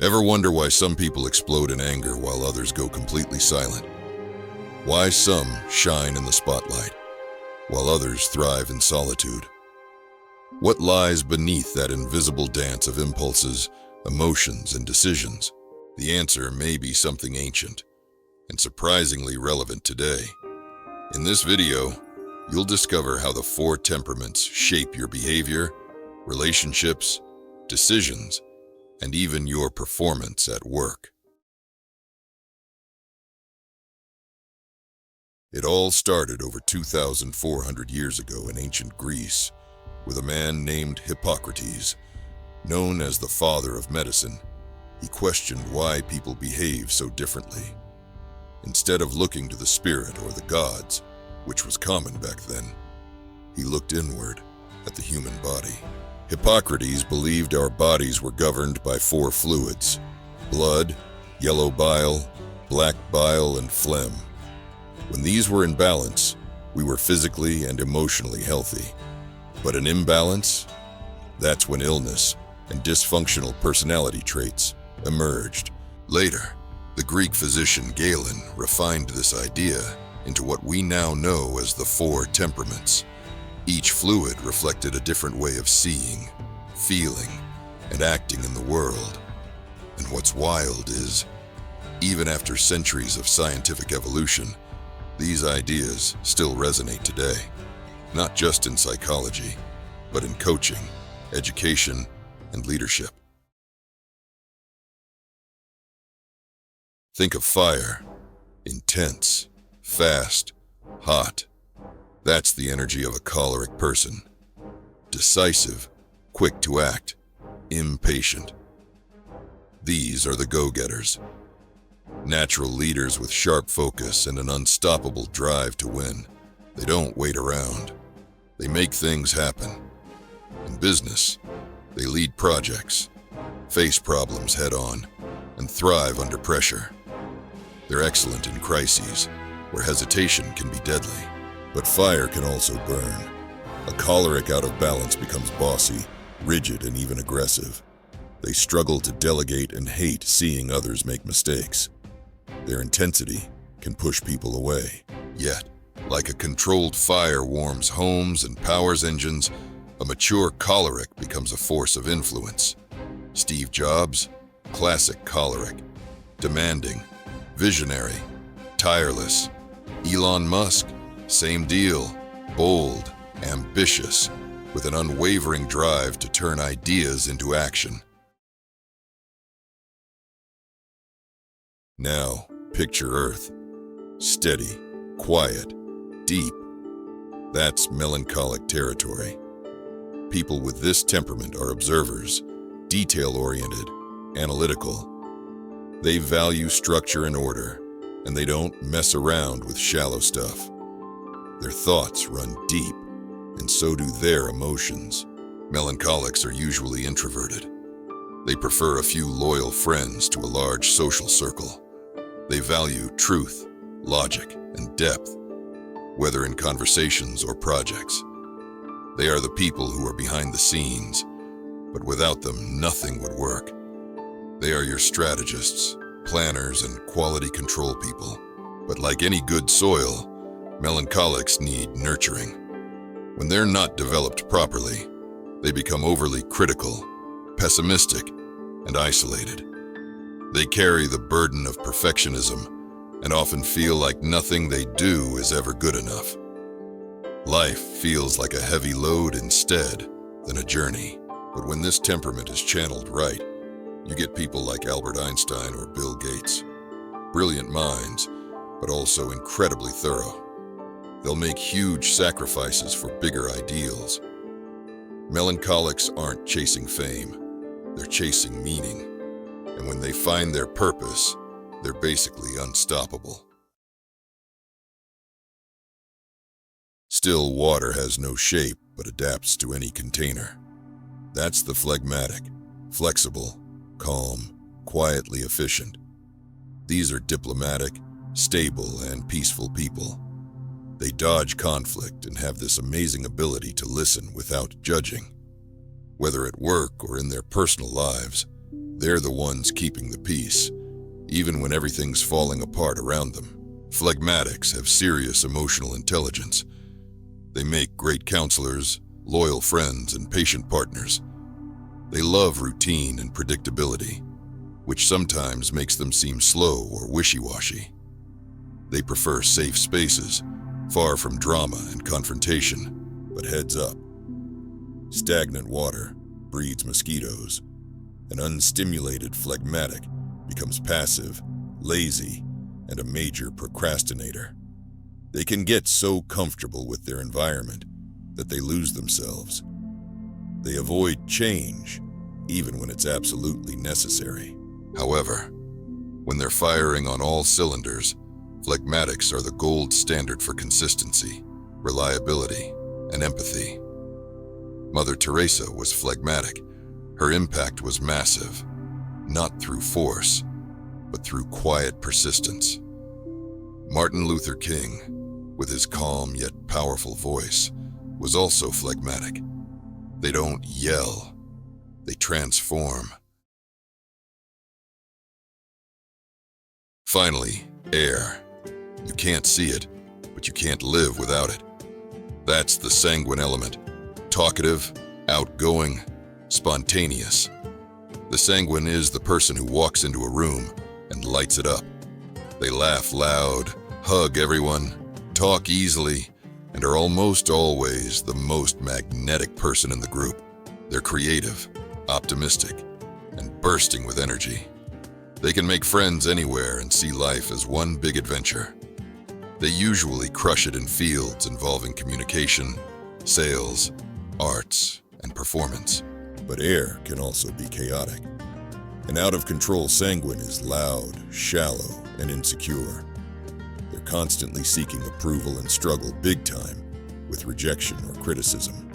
Ever wonder why some people explode in anger while others go completely silent? Why some shine in the spotlight while others thrive in solitude? What lies beneath that invisible dance of impulses, emotions, and decisions? The answer may be something ancient and surprisingly relevant today. In this video, you'll discover how the four temperaments shape your behavior, relationships, decisions, and even your performance at work. It all started over 2,400 years ago in ancient Greece with a man named Hippocrates. Known as the father of medicine, he questioned why people behave so differently. Instead of looking to the spirit or the gods, which was common back then, he looked inward at the human body. Hippocrates believed our bodies were governed by four fluids: blood, yellow bile, black bile, and phlegm. When these were in balance, we were physically and emotionally healthy. But an imbalance? That's when illness and dysfunctional personality traits emerged. Later, the Greek physician Galen refined this idea into what we now know as the four temperaments. Each fluid reflected a different way of seeing, feeling, and acting in the world. And what's wild is, even after centuries of scientific evolution, these ideas still resonate today, not just in psychology, but in coaching, education, and leadership. Think of fire: intense, fast, hot. That's the energy of a choleric person. Decisive, quick to act, impatient. These are the go-getters. Natural leaders with sharp focus and an unstoppable drive to win. They don't wait around. They make things happen. In business, they lead projects, face problems head-on, and thrive under pressure. They're excellent in crises, where hesitation can be deadly. But fire can also burn. A choleric out of balance becomes bossy, rigid, and even aggressive. They struggle to delegate and hate seeing others make mistakes. Their intensity can push people away. Yet, like a controlled fire warms homes and powers engines, a mature choleric becomes a force of influence. Steve Jobs, classic choleric. Demanding, visionary, tireless. Elon Musk, same deal, bold, ambitious, with an unwavering drive to turn ideas into action. Now, picture Earth. Steady, quiet, deep. That's melancholic territory. People with this temperament are observers, detail-oriented, analytical. They value structure and order, and they don't mess around with shallow stuff. Their thoughts run deep, and so do their emotions. Melancholics are usually introverted. They prefer a few loyal friends to a large social circle. They value truth, logic, and depth, whether in conversations or projects. They are the people who are behind the scenes, but without them, nothing would work. They are your strategists, planners, and quality control people. But like any good soil, melancholics need nurturing. When they're not developed properly, they become overly critical, pessimistic, and isolated. They carry the burden of perfectionism and often feel like nothing they do is ever good enough. Life feels like a heavy load instead than a journey. But when this temperament is channeled right, you get people like Albert Einstein or Bill Gates. Brilliant minds, but also incredibly thorough. They'll make huge sacrifices for bigger ideals. Melancholics aren't chasing fame, they're chasing meaning. And when they find their purpose, they're basically unstoppable. Still water has no shape but adapts to any container. That's the phlegmatic, flexible, calm, quietly efficient. These are diplomatic, stable, and peaceful people. They dodge conflict and have this amazing ability to listen without judging. Whether at work or in their personal lives, They're the ones keeping the peace, even when everything's falling apart around them. Phlegmatics have serious emotional intelligence. They make great counselors, loyal friends, and patient partners. They love routine and predictability, which sometimes makes them seem slow or wishy-washy. They prefer safe spaces, far from drama and confrontation. But heads up, stagnant water breeds mosquitoes. An unstimulated phlegmatic becomes passive, lazy, and a major procrastinator. They can get so comfortable with their environment that they lose themselves. They avoid change, even when it's absolutely necessary. However, when they're firing on all cylinders, phlegmatics are the gold standard for consistency, reliability, and empathy. Mother Teresa was phlegmatic. Her impact was massive, not through force, but through quiet persistence. Martin Luther King, with his calm yet powerful voice, was also phlegmatic. They don't yell, they transform. Finally, air. You can't see it, but you can't live without it. That's the sanguine element. Talkative, outgoing, spontaneous. The sanguine is the person who walks into a room and lights it up. They laugh loud, hug everyone, talk easily, and are almost always the most magnetic person in the group. They're creative, optimistic, and bursting with energy. They can make friends anywhere and see life as one big adventure. They usually crush it in fields involving communication, sales, arts, and performance. But air can also be chaotic. An out-of-control sanguine is loud, shallow, and insecure. They're constantly seeking approval and struggle big time with rejection or criticism.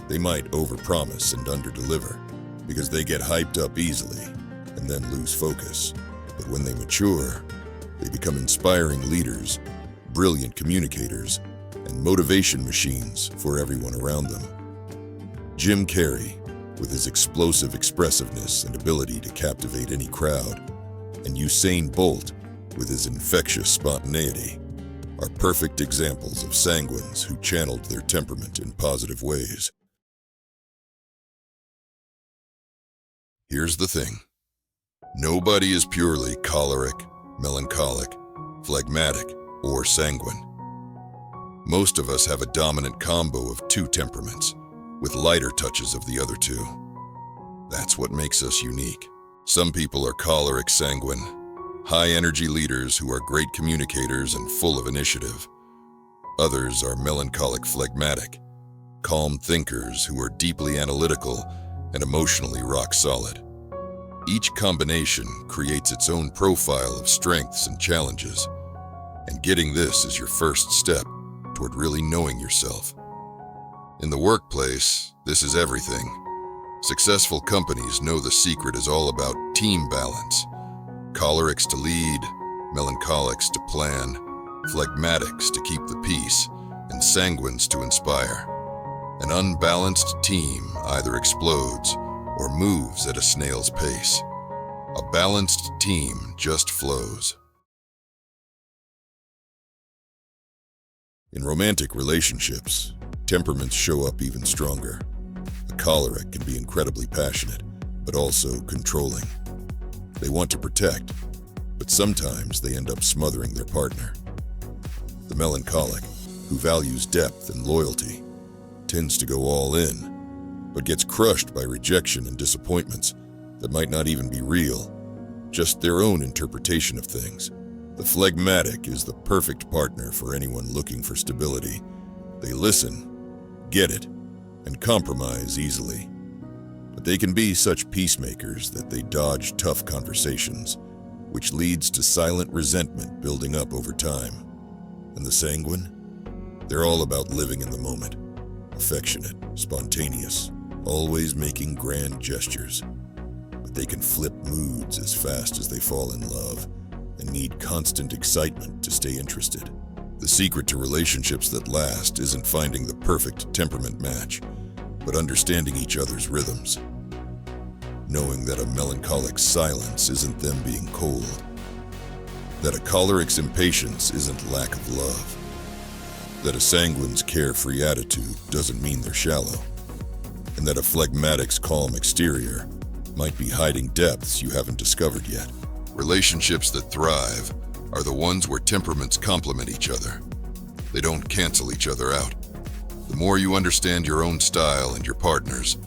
They might overpromise and underdeliver because they get hyped up easily and then lose focus. But when they mature, they become inspiring leaders, brilliant communicators, and motivation machines for everyone around them. Jim Carrey, with his explosive expressiveness and ability to captivate any crowd, and Usain Bolt, with his infectious spontaneity, are perfect examples of sanguines who channeled their temperament in positive ways. Here's the thing. Nobody is purely choleric, melancholic, phlegmatic, or sanguine. Most of us have a dominant combo of two temperaments, with lighter touches of the other two. That's what makes us unique. Some people are choleric sanguine, high-energy leaders who are great communicators and full of initiative. Others are melancholic phlegmatic, calm thinkers who are deeply analytical and emotionally rock-solid. Each combination creates its own profile of strengths and challenges, and getting this is your first step toward really knowing yourself. In the workplace, this is everything. Successful companies know the secret is all about team balance. Cholerics to lead, melancholics to plan, phlegmatics to keep the peace, and sanguines to inspire. An unbalanced team either explodes or moves at a snail's pace. A balanced team just flows. In romantic relationships, temperaments show up even stronger. A choleric can be incredibly passionate, but also controlling. They want to protect, but sometimes they end up smothering their partner. The melancholic, who values depth and loyalty, tends to go all in, but gets crushed by rejection and disappointments that might not even be real, just their own interpretation of things. The phlegmatic is the perfect partner for anyone looking for stability. They listen, get it, and compromise easily. But they can be such peacemakers that they dodge tough conversations, which leads to silent resentment building up over time. And the sanguine? They're all about living in the moment. Affectionate, spontaneous, always making grand gestures. But they can flip moods as fast as they fall in love and need constant excitement to stay interested. The secret to relationships that last isn't finding the perfect temperament match, but understanding each other's rhythms. knowing that a melancholic silence isn't them being cold, that a choleric's impatience isn't lack of love, that a sanguine's carefree attitude doesn't mean they're shallow, and that a phlegmatic's calm exterior might be hiding depths you haven't discovered yet. Relationships that thrive are the ones where temperaments complement each other. They don't cancel each other out. The more you understand your own style and your partner's,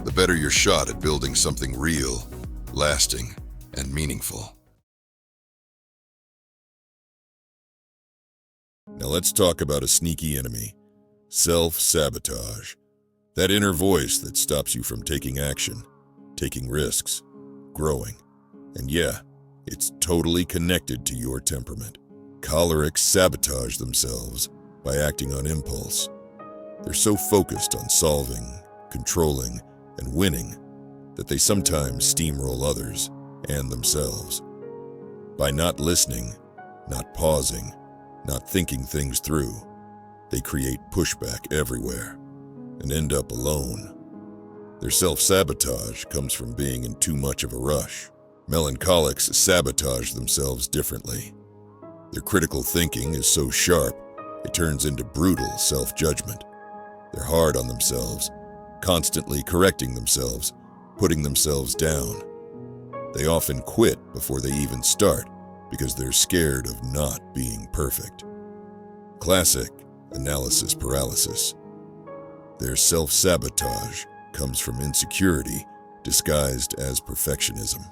the better your shot at building something real, lasting, and meaningful. Now let's talk about a sneaky enemy, self-sabotage. That inner voice that stops you from taking action, taking risks, growing. And yeah, it's totally connected to your temperament. Cholerics sabotage themselves by acting on impulse. They're so focused on solving, controlling, and winning that they sometimes steamroll others and themselves. By not listening, not pausing, not thinking things through, they create pushback everywhere and end up alone. Their self-sabotage comes from being in too much of a rush. Melancholics sabotage themselves differently. Their critical thinking is so sharp, it turns into brutal self-judgment. They're hard on themselves, constantly correcting themselves, putting themselves down. They often quit before they even start because they're scared of not being perfect. Classic analysis paralysis. Their self-sabotage comes from insecurity disguised as perfectionism.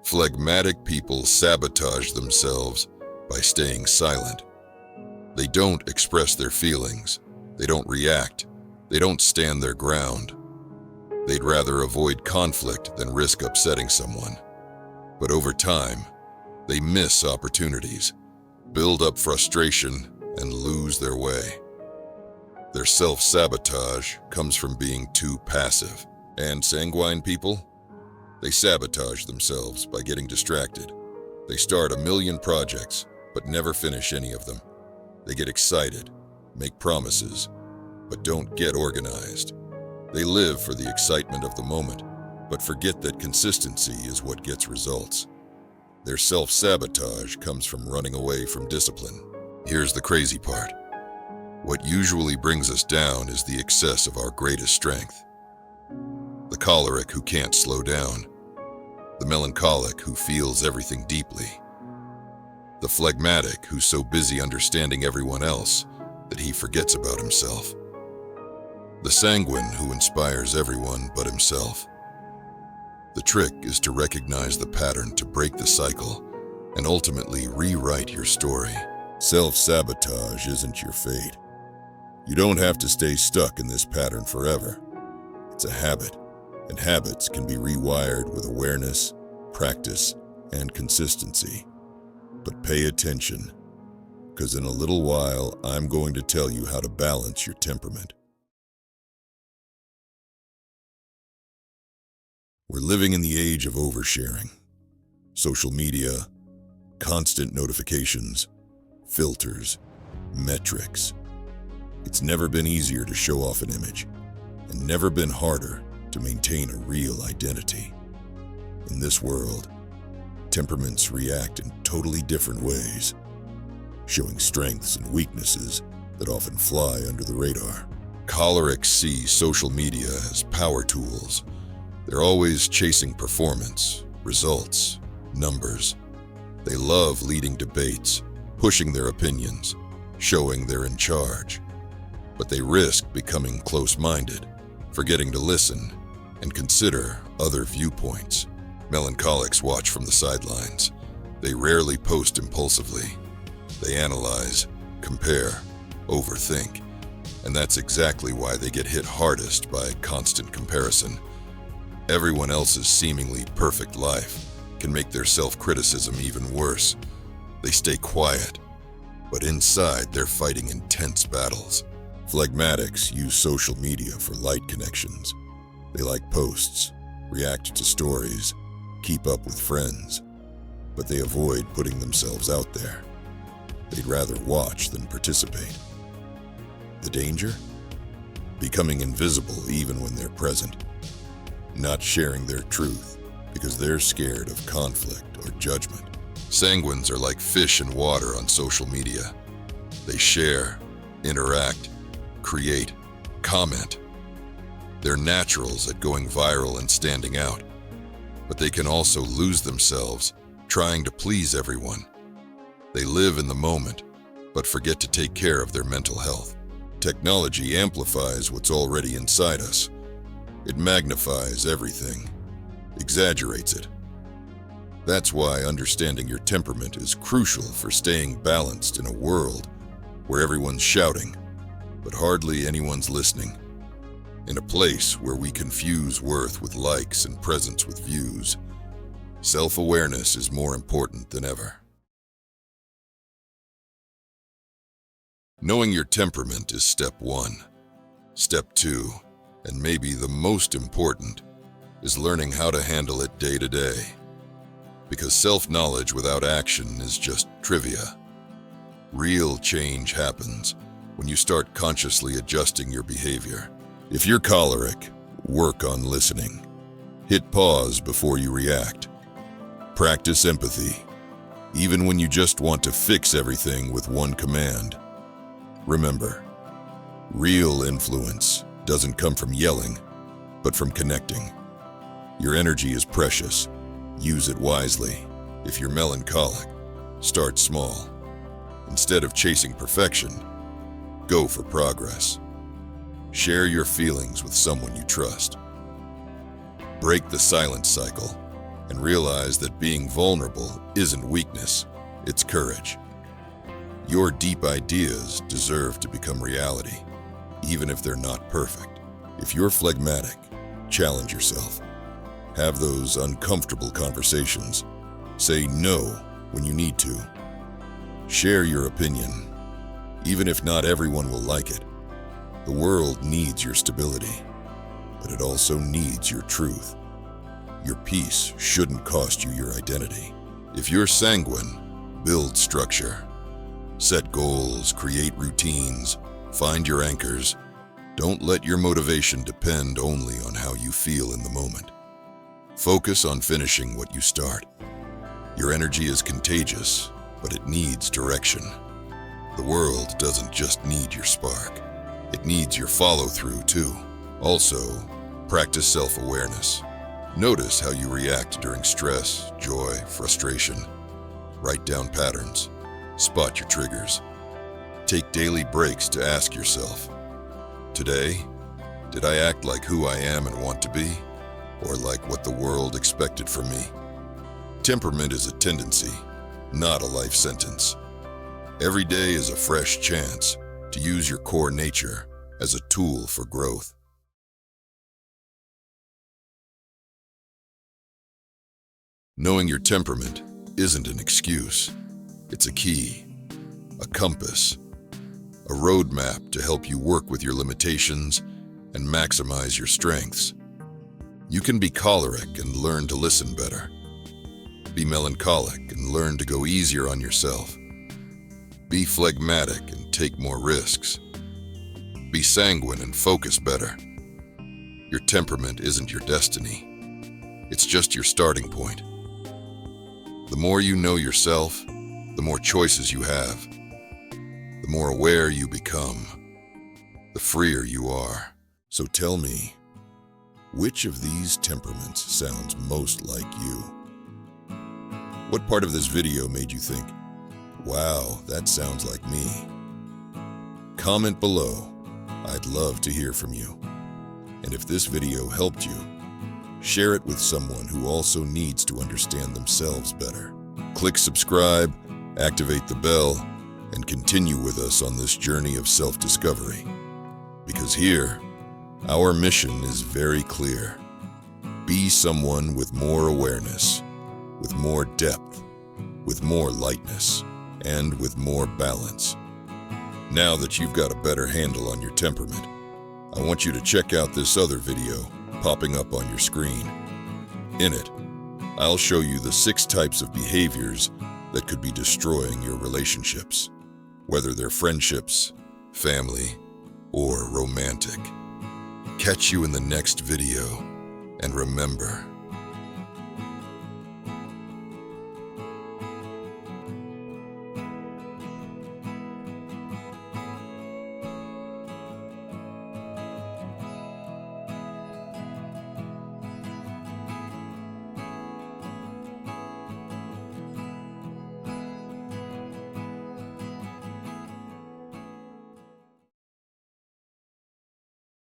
Phlegmatic people sabotage themselves by staying silent. They don't express their feelings. They don't react. They don't stand their ground. They'd rather avoid conflict than risk upsetting someone. But over time, they miss opportunities, build up frustration, and lose their way. Their self-sabotage comes from being too passive. And sanguine people? They sabotage themselves by getting distracted. They start a million projects, but never finish any of them. They get excited, make promises, but don't get organized. They live for the excitement of the moment, but forget that consistency is what gets results. Their self-sabotage comes from running away from discipline. Here's the crazy part. What usually brings us down is the excess of our greatest strength. The choleric who can't slow down. The melancholic who feels everything deeply. The phlegmatic who's so busy understanding everyone else that he forgets about himself. The sanguine who inspires everyone but himself. The trick is to recognize the pattern to break the cycle and ultimately rewrite your story. Self-sabotage isn't your fate. You don't have to stay stuck in this pattern forever. It's a habit, and habits can be rewired with awareness, practice, and consistency. But pay attention, because in a little while, I'm going to tell you how to balance your temperament. We're living in the age of oversharing. Social media, constant notifications, filters, metrics. It's never been easier to show off an image, and never been harder to maintain a real identity. In this world, temperaments react in totally different ways, showing strengths and weaknesses that often fly under the radar. Cholerics see social media as power tools. They're always chasing performance, results, numbers. They love leading debates, pushing their opinions, showing they're in charge. But they risk becoming close-minded, forgetting to listen and consider other viewpoints. Melancholics watch from the sidelines. They rarely post impulsively. They analyze, compare, overthink. And that's exactly why they get hit hardest by constant comparison. Everyone else's seemingly perfect life can make their self-criticism even worse. They stay quiet, but inside they're fighting intense battles. Phlegmatics use social media for light connections. They like posts, react to stories, keep up with friends, but they avoid putting themselves out there. They'd rather watch than participate. The danger? Becoming invisible even when they're present. Not sharing their truth, because they're scared of conflict or judgment. Sanguines are like fish in water on social media. They share, interact, create, comment. They're naturals at going viral and standing out, but they can also lose themselves trying to please everyone. They live in the moment, but forget to take care of their mental health. Technology amplifies what's already inside us. It magnifies everything, exaggerates it. That's why understanding your temperament is crucial for staying balanced in a world where everyone's shouting, but hardly anyone's listening. In a place where we confuse worth with likes and presence with views, self-awareness is more important than ever. Knowing your temperament is step 1. Step 2, and maybe the most important, is learning how to handle it day to day. Because self-knowledge without action is just trivia. Real change happens when you start consciously adjusting your behavior. If you're choleric, work on listening. Hit pause before you react. Practice empathy, even when you just want to fix everything with one command. Remember, real influence doesn't come from yelling, but from connecting. Your energy is precious. Use it wisely. If you're melancholic, start small. Instead of chasing perfection, go for progress. Share your feelings with someone you trust. Break the silence cycle and realize that being vulnerable isn't weakness, it's courage. Your deep ideas deserve to become reality, even if they're not perfect. If you're phlegmatic, challenge yourself. Have those uncomfortable conversations. Say no when you need to. Share your opinion, even if not everyone will like it. The world needs your stability, but it also needs your truth. Your peace shouldn't cost you your identity. If you're sanguine, build structure. Set goals, create routines, find your anchors. Don't let your motivation depend only on how you feel in the moment. Focus on finishing what you start. Your energy is contagious, but it needs direction. The world doesn't just need your spark. It needs your follow-through too. Also, practice self-awareness. Notice how you react during stress, joy, frustration. Write down patterns. Spot your triggers. Take daily breaks to ask yourself, today, did I act like who I am and want to be, or like what the world expected from me? Temperament is a tendency, not a life sentence. Every day is a fresh chance to use your core nature as a tool for growth. Knowing your temperament isn't an excuse. It's a key, a compass, a roadmap to help you work with your limitations and maximize your strengths. You can be choleric and learn to listen better. Be melancholic and learn to go easier on yourself. Be phlegmatic and take more risks. Be sanguine and focus better. Your temperament isn't your destiny. It's just your starting point. The more you know yourself, the more choices you have. The more aware you become, the freer you are. So tell me, which of these temperaments sounds most like you? What part of this video made you think, wow, that sounds like me? Comment below. I'd love to hear from you. And if this video helped you, share it with someone who also needs to understand themselves better. Click subscribe, activate the bell, and continue with us on this journey of self-discovery. Because here, our mission is very clear. Be someone with more awareness, with more depth, with more lightness, and with more balance. Now that you've got a better handle on your temperament, I want you to check out this other video popping up on your screen. In it, I'll show you the 6 types of behaviors that could be destroying your relationships, whether they're friendships, family, or romantic. Catch you in the next video, and remember,